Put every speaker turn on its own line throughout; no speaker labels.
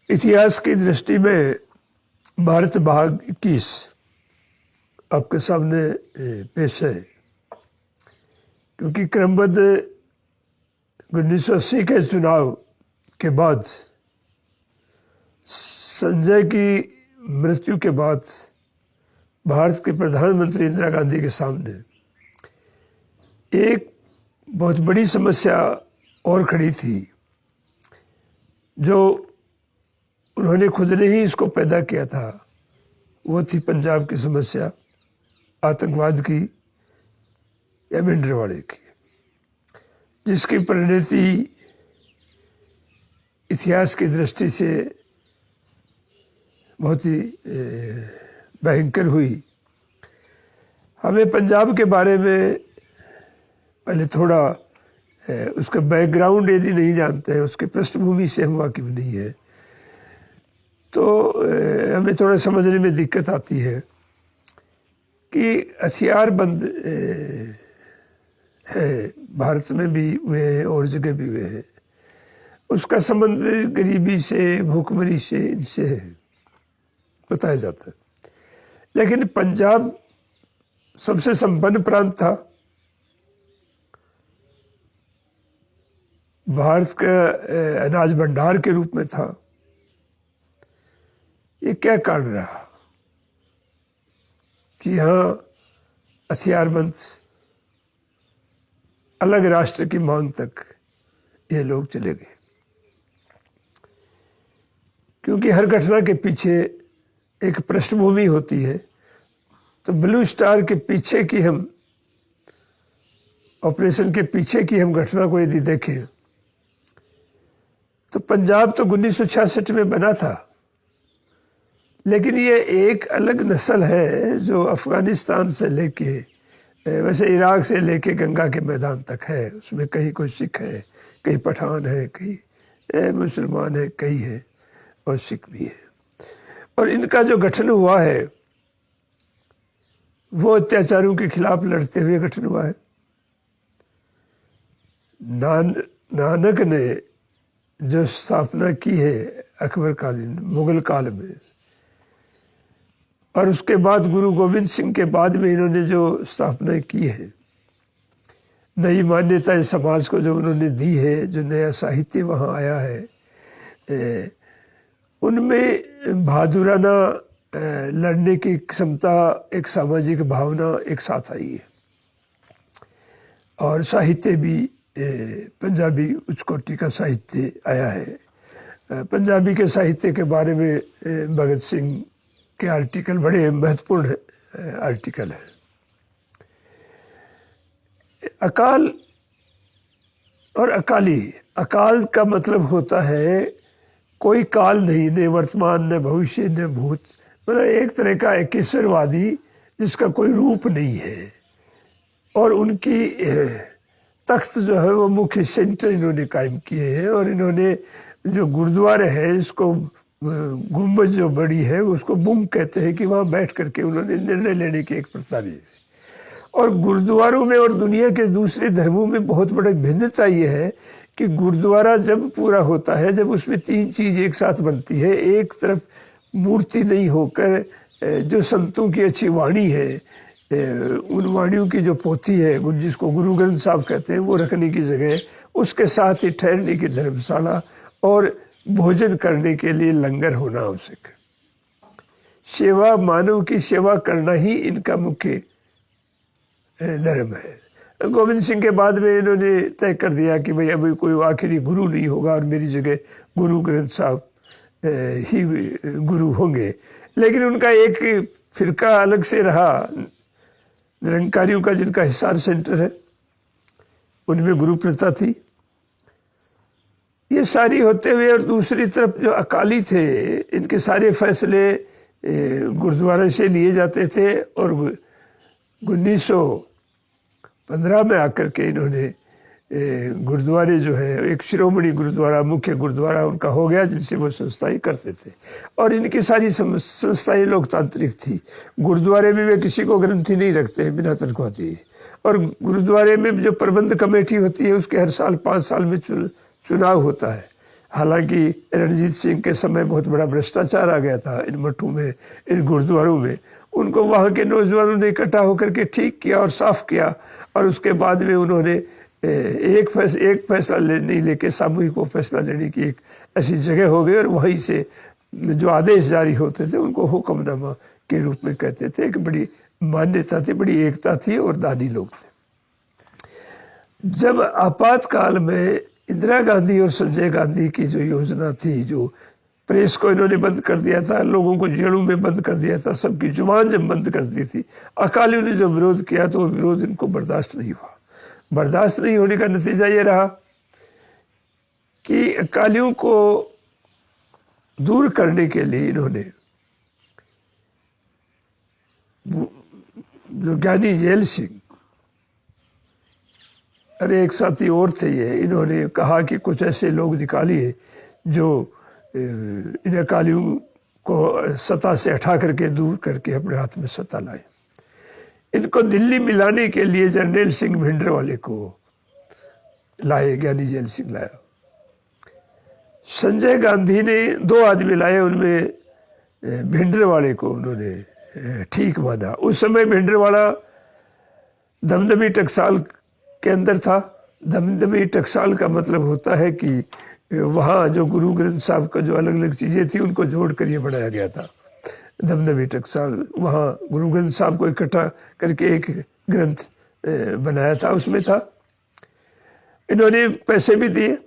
इतिहास की दृष्टि में भारत भाग 21 आपके सामने पेश है, क्योंकि क्रमबद्ध 1980 के चुनाव के बाद, संजय की मृत्यु के बाद भारत के प्रधानमंत्री इंदिरा गांधी के सामने एक बहुत बड़ी समस्या और खड़ी थी, जो उन्होंने खुद ने ही इसको पैदा किया था। वो थी पंजाब की समस्या, आतंकवाद की या भिंडरवाड़े की, जिसकी परिणति इतिहास की दृष्टि से बहुत ही भयंकर हुई। हमें पंजाब के बारे में पहले थोड़ा उसका बैकग्राउंड यदि नहीं जानते हैं, उसके पृष्ठभूमि से हम वाकिफ नहीं है, तो हमें थोड़ा समझने में दिक्कत आती है कि हथियारबंद है, भारत में भी हुए हैं और जगह भी हुए हैं। उसका संबंध गरीबी से, भूखमरी से, इनसे है, बताया जाता है। लेकिन पंजाब सबसे संपन्न प्रांत था, भारत का अनाज भंडार के रूप में था। ये क्या कारण रहा कि यहाँ हथियारबंद अलग राष्ट्र की मांग तक ये लोग चले गए? क्योंकि हर घटना के पीछे एक पृष्ठभूमि होती है। तो ब्लू स्टार के पीछे की हम ऑपरेशन के पीछे की हम घटना को यदि देखें, तो पंजाब तो 1966 में बना था, लेकिन ये एक अलग नस्ल है जो अफगानिस्तान से लेके, वैसे इराक से लेके गंगा के मैदान तक है। उसमें कहीं कोई सिख है, कहीं पठान है, कहीं मुसलमान है, कई है और सिख भी है। और इनका जो गठन हुआ है वो अत्याचारों के खिलाफ लड़ते हुए गठन हुआ है। नानक ने जो स्थापना की है अकबर कालीन मुगल काल में, और उसके बाद गुरु गोविंद सिंह के बाद में इन्होंने जो स्थापना की है, नई मान्यताएं समाज को जो उन्होंने दी है, जो नया साहित्य वहाँ आया है, उनमें बहादुराना लड़ने की क्षमता, एक सामाजिक भावना एक साथ आई है। और साहित्य भी पंजाबी उच्च कोटि का साहित्य आया है। पंजाबी के साहित्य के बारे में भगत सिंह के आर्टिकल बड़े महत्वपूर्ण आर्टिकल है। अकाल और अकाली, अकाल का मतलब होता है कोई काल नहीं, न वर्तमान, न भविष्य, न भूत, मतलब एक तरह का एकेश्वरवादी जिसका कोई रूप नहीं है। और उनकी तख्त जो है वो मुख्य सेंटर इन्होंने कायम किए हैं। और इन्होंने जो गुरुद्वारे है, इसको गुम्बद जो बड़ी है उसको बुंग कहते हैं, कि वहाँ बैठ करके उन्होंने निर्णय लेने की एक प्रथा दी है। और गुरुद्वारों में और दुनिया के दूसरे धर्मों में बहुत बड़ी भिन्नता ये है कि गुरुद्वारा जब पूरा होता है, जब उसमें तीन चीज़ एक साथ बनती है। एक तरफ मूर्ति नहीं होकर जो संतों की अच्छी वाणी है, उन वाणियों की जो पोथी है, जिसको गुरु ग्रंथ साहब कहते हैं, वो रखने की जगह, उसके साथ ही ठहरने की धर्मशाला और भोजन करने के लिए लंगर होना आवश्यक है। सेवा, मानव की सेवा करना ही इनका मुख्य धर्म है। गोविंद सिंह के बाद में इन्होंने तय कर दिया कि भाई अभी कोई आखिरी गुरु नहीं होगा और मेरी जगह गुरु ग्रंथ साहब ही गुरु होंगे। लेकिन उनका एक फिरका अलग से रहा, निरंकारियों का, जिनका हिसार सेंटर है, उनमें गुरु प्रथा थी। ये सारी होते हुए, और दूसरी तरफ जो अकाली थे, इनके सारे फैसले गुरुद्वारा से लिए जाते थे। और 1915 में आकर के इन्होंने गुरुद्वारे जो है, एक शिरोमणि गुरुद्वारा, मुख्य गुरुद्वारा उनका हो गया, जिनसे वो संस्थाएं करते थे। और इनकी सारी संस्थाएं लोकतांत्रिक थी। गुरुद्वारे में वे किसी को ग्रंथी नहीं रखते हैं, बिना तनख्वाह दिए। और गुरुद्वारे में जो प्रबंध कमेटी होती है, उसके हर साल 5 साल में चुनाव होता है। हालांकि रणजीत सिंह के समय बहुत बड़ा भ्रष्टाचार आ गया था इन मठों में, इन गुरुद्वारों में। उनको वहाँ के नौजवानों ने इकट्ठा होकर के ठीक किया और साफ किया, और उसके बाद में उन्होंने एक फैसला नहीं लेके सामूहिक वो फैसला लेने की एक ऐसी जगह हो गई, और वहीं से जो आदेश जारी होते थे उनको हुक्मनामा के रूप में कहते थे। एक बड़ी मान्यता थी, बड़ी एकता थी और दानी लोग थे। जब आपातकाल में इंदिरा गांधी और संजय गांधी की जो योजना थी, जो प्रेस को इन्होंने बंद कर दिया था, लोगों को जेलों में बंद कर दिया था, सबकी जुबान जब बंद कर दी थी, अकालियों ने जो विरोध किया तो वो विरोध इनको बर्दाश्त नहीं हुआ। बर्दाश्त नहीं होने का नतीजा ये रहा कि अकालियों को दूर करने के लिए इन्होंने जो ज्ञानी जैल सिंह और एक साथी और थे, ये इन्होंने कहा कि कुछ ऐसे लोग निकालिए जो इन अकालियों को सत्ता से हटा करके दूर करके अपने हाथ में सत्ता लाए। इनको दिल्ली मिलाने के लिए जर्नैल सिंह भिंडरवाले को लाए, ज्ञानी जैल सिंह लाया। संजय गांधी ने 2 आदमी लाए, उनमें भिंडरवाले को उन्होंने ठीक माना। उस समय भिंडरवाला दमदमी टकसाल के अंदर था। दमदमी टकसाल का मतलब होता है कि वहाँ जो गुरु ग्रंथ साहब का जो अलग अलग चीज़ें थी उनको जोड़ कर ये बनाया गया था। दमदमी टकसाल, वहाँ गुरु ग्रंथ साहब को इकट्ठा करके एक ग्रंथ बनाया था, उसमें था। इन्होंने पैसे भी दिए।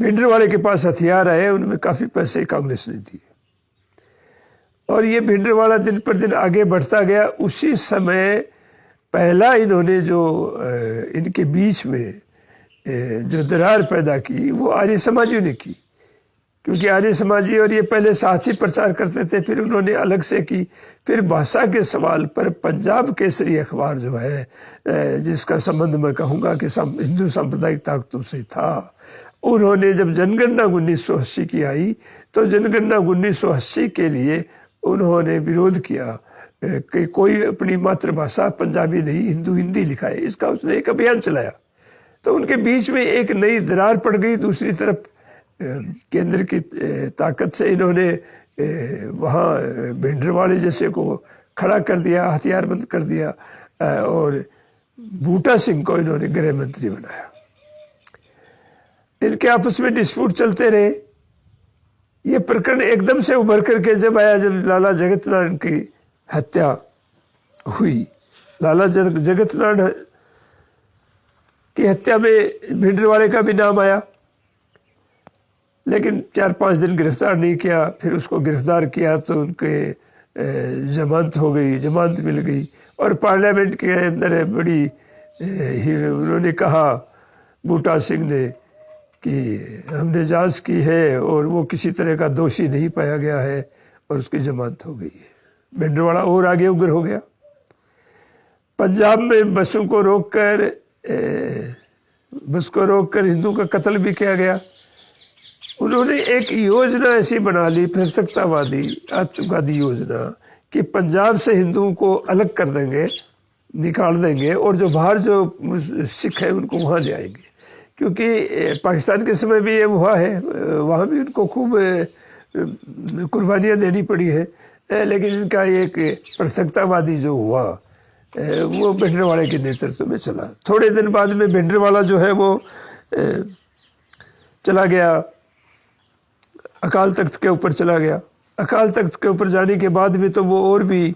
भिंडरवाले के पास हथियार आए, उनमें काफ़ी पैसे कांग्रेस ने दिए, और ये भिंडरवाला दिन पर दिन आगे बढ़ता गया। उसी समय पहला इन्होंने जो इनके बीच में जो दरार पैदा की वो आर्य समाजियों ने की, क्योंकि आर्य समाजी और ये पहले साथ ही प्रचार करते थे। फिर उन्होंने अलग से की। फिर भाषा के सवाल पर पंजाब केसरी अखबार जो है, जिसका संबंध मैं कहूँगा कि हिंदू सांप्रदायिक ताकतों से था, उन्होंने जब जनगणना 1980 की आई तो जनगणना 1980 के लिए उन्होंने विरोध किया कि कोई अपनी मातृभाषा पंजाबी नहीं, हिंदू हिंदी लिखाए। इसका उसने एक अभियान चलाया। तो उनके बीच में एक नई दरार पड़ गई। दूसरी तरफ केंद्र की ताकत से इन्होंने वहाँ भिंडरवाले जैसे को खड़ा कर दिया, हथियारबंद कर दिया, और बूटा सिंह को इन्होंने गृह मंत्री बनाया। इनके आपस में डिस्प्यूट चलते रहे। ये प्रकरण एकदम से उभर करके जब आया, जब लाला जगत नारायण की हत्या हुई। लाला जगत नारायण की हत्या में भिंडरवाले का भी नाम आया, लेकिन 4-5 दिन गिरफ्तार नहीं किया। फिर उसको गिरफ्तार किया तो उनके जमानत हो गई, जमानत मिल गई, और पार्लियामेंट के अंदर बड़ी उन्होंने कहा, बूटा सिंह ने, कि हमने जांच की है और वो किसी तरह का दोषी नहीं पाया गया है, और उसकी जमानत हो गई है। भिंडरवाला और आगे उग्र हो गया। पंजाब में बसों को रोककर हिंदू का कत्ल भी किया गया। उन्होंने एक योजना ऐसी बना ली, पृथकतावादी आतंकवादी योजना, कि पंजाब से हिंदुओं को अलग कर देंगे, निकाल देंगे, और जो बाहर जो सिख है उनको वहाँ ले आएंगे। क्योंकि पाकिस्तान के समय भी ये हुआ है, वहाँ भी उनको खूब कुर्बानियाँ देनी पड़ी है, लेकिन इनका एक पृथकतावादी जो हुआ वो भिंडरवाले के नेतृत्व में चला। थोड़े दिन बाद में भिंडरवाला जो है वो चला गया, अकाल तख्त के ऊपर चला गया। अकाल तख्त के ऊपर जाने के बाद भी तो वो और भी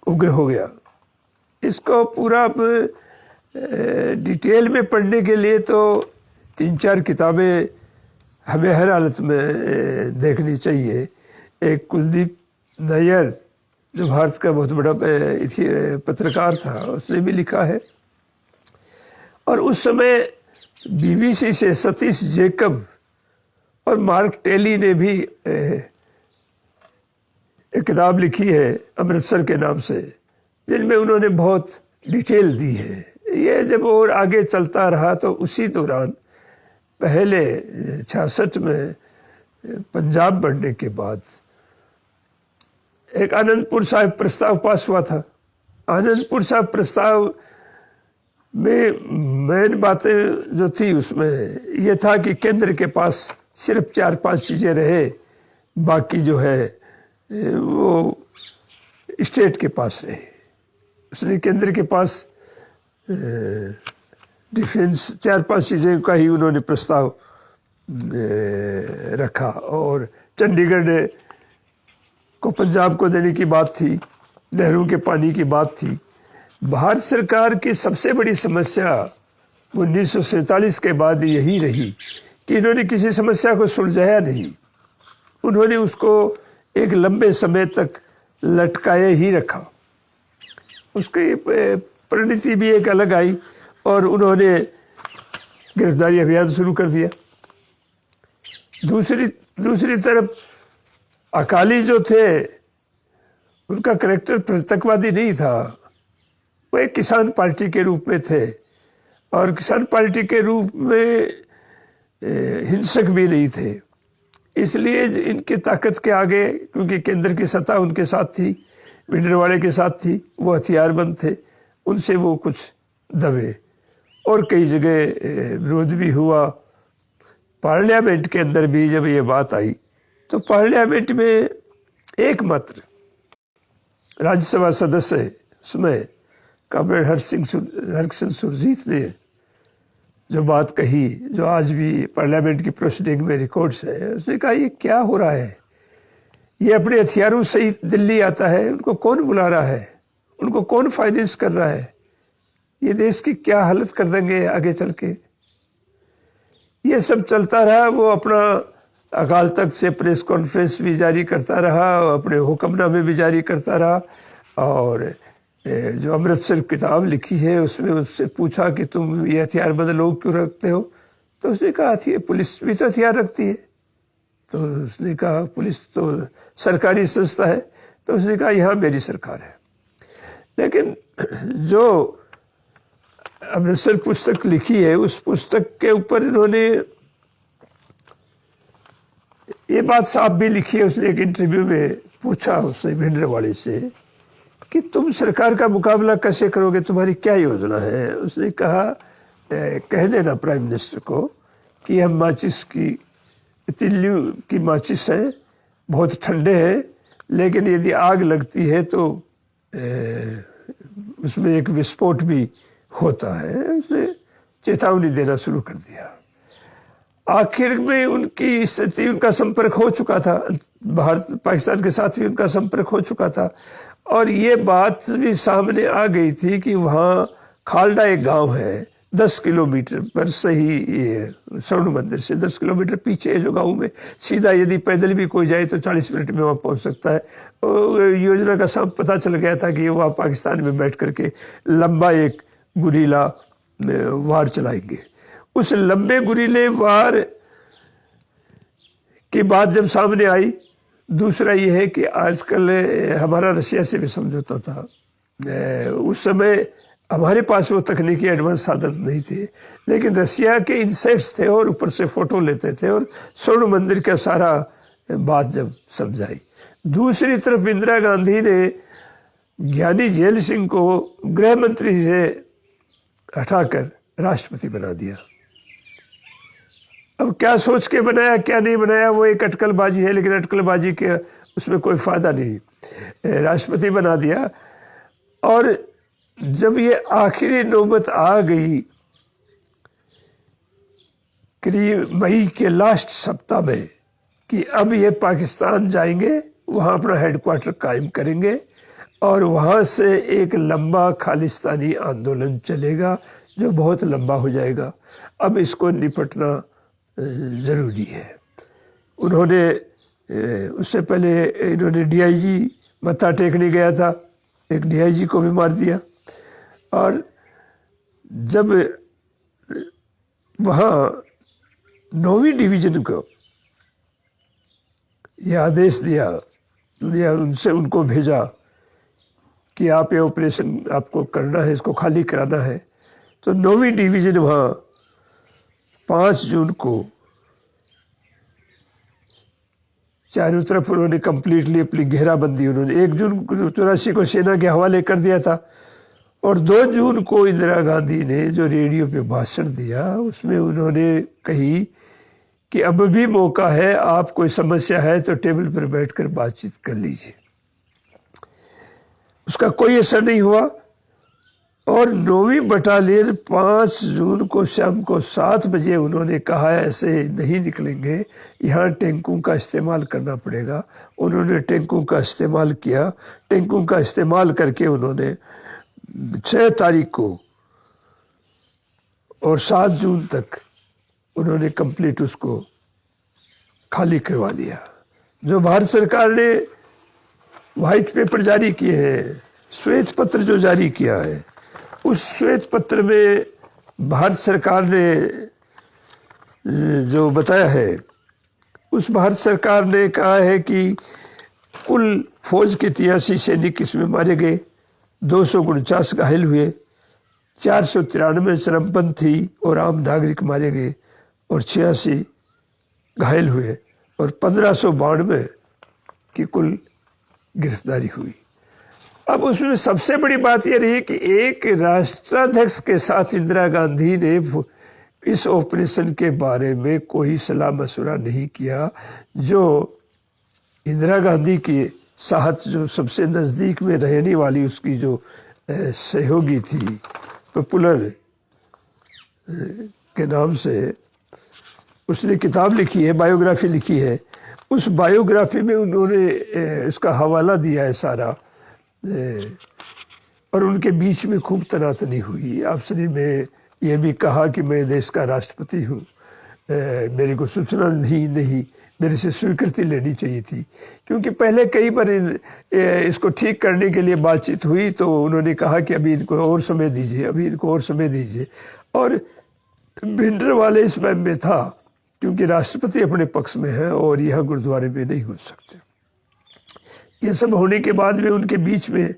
उग्र हो गया। इसको पूरा डिटेल में पढ़ने के लिए तो 3-4 किताबें हमें हर हालत में देखनी चाहिए। एक कुलदीप नैयर जो भारत का बहुत बड़ा पत्रकार था, उसने भी लिखा है। और उस समय बीबीसी से सतीश जेकब और मार्क टेली ने भी एक किताब लिखी है अमृतसर के नाम से, जिनमें उन्होंने बहुत डिटेल दी है। ये जब और आगे चलता रहा तो उसी दौरान पहले 66 में पंजाब बनने के बाद एक आनंदपुर साहिब प्रस्ताव पास हुआ था। आनंदपुर साहिब प्रस्ताव मेन बातें जो थी उसमें ये था कि केंद्र के पास सिर्फ 4-5 चीज़ें रहे, बाकी जो है वो स्टेट के पास रहे। उसने केंद्र के पास डिफेंस 4-5 चीज़ें का ही उन्होंने प्रस्ताव रखा, और चंडीगढ़ को पंजाब को देने की बात थी, नहरों के पानी की बात थी। भारत सरकार की सबसे बड़ी समस्या 1947 के बाद यही रही कि इन्होंने किसी समस्या को सुलझाया नहीं, उन्होंने उसको एक लंबे समय तक लटकाए ही रखा। उसकी परिणति भी एक अलग आई और उन्होंने गिरफ्तारी अभियान शुरू कर दिया। दूसरी तरफ अकाली जो थे उनका करैक्टर प्रतीकवादी नहीं था, वो एक किसान पार्टी के रूप में थे, और किसान पार्टी के रूप में हिंसक भी नहीं थे। इसलिए इनकी ताकत के आगे, क्योंकि केंद्र की सत्ता उनके साथ थी, भिंडरवाड़े के साथ थी, वो हथियारबंद थे, उनसे वो कुछ दबे और कई जगह विरोध भी हुआ। पार्लियामेंट के अंदर भी जब ये बात आई तो पार्लियामेंट में एकमात्र राज्यसभा सदस्य उसमें कॉमरेड हरसिंह सुरजीत ने जो बात कही, जो आज भी पार्लियामेंट की प्रोसीडिंग में रिकॉर्ड्स है, उसने कहा ये क्या हो रहा है, ये अपने हथियारों से ही दिल्ली आता है, उनको कौन बुला रहा है, उनको कौन फाइनेंस कर रहा है, ये देश की क्या हालत कर देंगे आगे चल के। ये सब चलता रहा। वो अपना अकाल तख्त से प्रेस कॉन्फ्रेंस भी जारी करता रहा, अपने हुक्मनामे भी जारी करता रहा, और जो अमृतसर किताब लिखी है उसमें उससे पूछा कि तुम ये हथियारबंद लोग क्यों रखते हो, तो उसने कहा पुलिस भी तो हथियार रखती है। तो उसने कहा पुलिस तो सरकारी संस्था है, तो उसने कहा यहाँ मेरी सरकार है। लेकिन जो अमृतसर पुस्तक लिखी है उस पुस्तक के ऊपर इन्होंने ये बात साफ भी लिखी है। उसने एक इंटरव्यू में पूछा उससे भिंडरवाड़े से कि तुम सरकार का मुकाबला कैसे करोगे, तुम्हारी क्या योजना है। उसने कहा कह देना प्राइम मिनिस्टर को कि हम माचिस की तिल्लू की माचिस हैं, बहुत ठंडे हैं, लेकिन यदि आग लगती है तो उसमें एक विस्फोट भी होता है। उसने चेतावनी देना शुरू कर दिया। आखिर में उनकी स्थिति, उनका संपर्क हो चुका था, भारत पाकिस्तान के साथ भी उनका संपर्क हो चुका था, और ये बात भी सामने आ गई थी कि वहाँ खालडा एक गांव है 10 किलोमीटर पर, सही ये स्वर्ण मंदिर से 10 किलोमीटर पीछे जो गांव में सीधा यदि पैदल भी कोई जाए तो 40 मिनट में वहाँ पहुँच सकता है। योजना का सब पता चल गया था कि वहाँ पाकिस्तान में बैठ करके लंबा एक गुरीला वार चलाएंगे। उस लंबे गुरीले वार की बात जब सामने आई, दूसरा ये है कि आजकल हमारा रशिया से भी समझौता था। उस समय हमारे पास वो तकनीकी एडवांस साधन नहीं थे, लेकिन रशिया के इनसेट्स थे और ऊपर से फोटो लेते थे, और स्वर्ण मंदिर का सारा बात जब समझाई। दूसरी तरफ इंदिरा गांधी ने ज्ञानी जेल सिंह को गृह मंत्री से हटाकर राष्ट्रपति बना दिया। अब क्या सोच के बनाया क्या नहीं बनाया वो एक अटकलबाजी है, लेकिन अटकलबाजी के उसमें कोई फायदा नहीं। राष्ट्रपति बना दिया, और जब ये आखिरी नौबत आ गई करीब मई के लास्ट सप्ताह में कि अब ये पाकिस्तान जाएंगे, वहाँ अपना हेडक्वार्टर कायम करेंगे, और वहाँ से एक लंबा खालिस्तानी आंदोलन चलेगा जो बहुत लंबा हो जाएगा। अब इसको निपटना ज़रूरी है। उन्होंने उससे पहले इन्होंने डीआईजी मत्था टेकने गया था, एक डीआईजी को भी मार दिया, और जब वहाँ 9वीं डिवीज़न को यह आदेश दिया या उनसे उनको भेजा कि आप ये ऑपरेशन आपको करना है, इसको खाली कराना है, तो 9वीं डिवीज़न वहाँ 5 जून को चारों तरफ उन्होंने कम्प्लीटली अपनी घेराबंदी, उन्होंने 1 जून 84 को सेना के हवाले कर दिया था, और 2 जून को इंदिरा गांधी ने जो रेडियो पे भाषण दिया उसमें उन्होंने कही कि अब भी मौका है, आप कोई समस्या है तो टेबल पर बैठकर बातचीत कर लीजिए। उसका कोई असर नहीं हुआ और 9वीं बटालियन 5 जून को शाम को 7 बजे उन्होंने कहा ऐसे नहीं निकलेंगे, यहाँ टैंकों का इस्तेमाल करना पड़ेगा। उन्होंने टैंकों का इस्तेमाल किया। टैंकों का इस्तेमाल करके उन्होंने 6 तारीख को और 7 जून तक उन्होंने कंप्लीट उसको खाली करवा दिया। जो भारत सरकार ने व्हाइट पेपर जारी किए हैं, श्वेत पत्र जो जारी किया है, उस श्वेत पत्र में भारत सरकार ने जो बताया है, उस भारत सरकार ने कहा है कि कुल फौज के 83 सैनिक इसमें मारे गए, 249 घायल हुए, 493 चरमपंथी और आम नागरिक मारे गए और 86 घायल हुए और 1592 की कुल गिरफ्तारी हुई। अब उसमें सबसे बड़ी बात यह रही कि एक राष्ट्राध्यक्ष के साथ इंदिरा गांधी ने इस ऑपरेशन के बारे में कोई सलाह मशवरा नहीं किया। जो इंदिरा गांधी के साथ जो सबसे नज़दीक में रहने वाली उसकी जो सहयोगी थी, पॉपुलर के नाम से उसने किताब लिखी है, बायोग्राफी लिखी है। उस बायोग्राफी में उन्होंने इसका हवाला दिया है सारा, और उनके बीच में खूब तनातनी हुई। आपसे में ये भी कहा कि मैं देश का राष्ट्रपति हूँ, मेरे को सूचना नहीं मेरे से स्वीकृति लेनी चाहिए थी, क्योंकि पहले कई बार इसको ठीक करने के लिए बातचीत हुई तो उन्होंने कहा कि अभी इनको और समय दीजिए, अभी इनको और समय दीजिए। और भिंडरवाले इस मैम में था, क्योंकि राष्ट्रपति अपने पक्ष में है और यह गुरुद्वारे में नहीं हो सकते। ये सब होने के बाद में उनके बीच में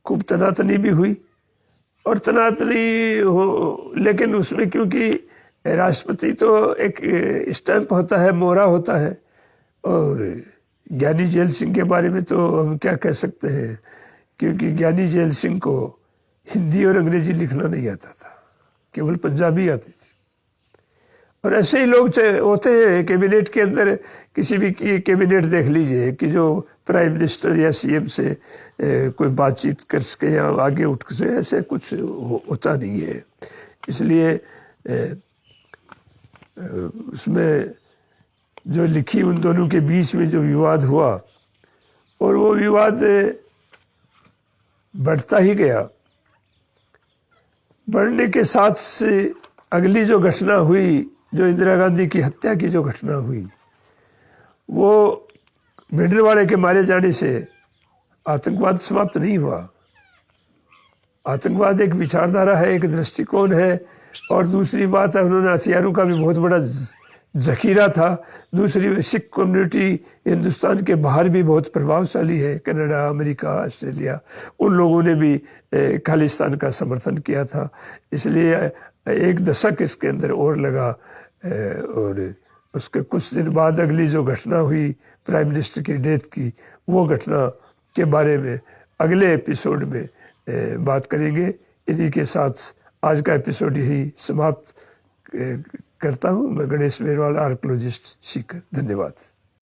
खूब तनातनी भी हुई और तनातनी हो, लेकिन उसमें क्योंकि राष्ट्रपति तो एक स्टैंप होता है, मोहरा होता है, और ज्ञानी जैल सिंह के बारे में तो हम क्या कह सकते हैं, क्योंकि ज्ञानी जैल सिंह को हिंदी और अंग्रेजी लिखना नहीं आता था, केवल पंजाबी आती थी। और ऐसे ही लोग होते हैं कैबिनेट के अंदर, किसी भी की कैबिनेट देख लीजिए कि जो प्राइम मिनिस्टर या सीएम से कोई बातचीत कर सके या आगे उठ सके, ऐसे कुछ होता नहीं है। इसलिए उसमें जो लिखी उन दोनों के बीच में जो विवाद हुआ, और वो विवाद बढ़ता ही गया। बढ़ने के साथ से अगली जो घटना हुई, जो इंदिरा गांधी की हत्या की जो घटना हुई, वो भिंडरवाले के मारे जाने से आतंकवाद समाप्त नहीं हुआ। आतंकवाद एक विचारधारा है, एक दृष्टिकोण है, और दूसरी बात है उन्होंने हथियारों का भी बहुत बड़ा जखीरा था। दूसरी, सिख कम्युनिटी हिंदुस्तान के बाहर भी बहुत प्रभावशाली है, कनाडा, अमेरिका, ऑस्ट्रेलिया, उन लोगों ने भी खालिस्तान का समर्थन किया था। इसलिए 1 दशक इसके अंदर और लगा, और उसके कुछ दिन बाद अगली जो घटना हुई प्राइम मिनिस्टर की डेथ की, वो घटना के बारे में अगले एपिसोड में बात करेंगे। इन्हीं के साथ आज का एपिसोड यही समाप्त करता हूँ। मैं गणेश मेरवाल, आर्कोलॉजिस्ट, सीकर। धन्यवाद।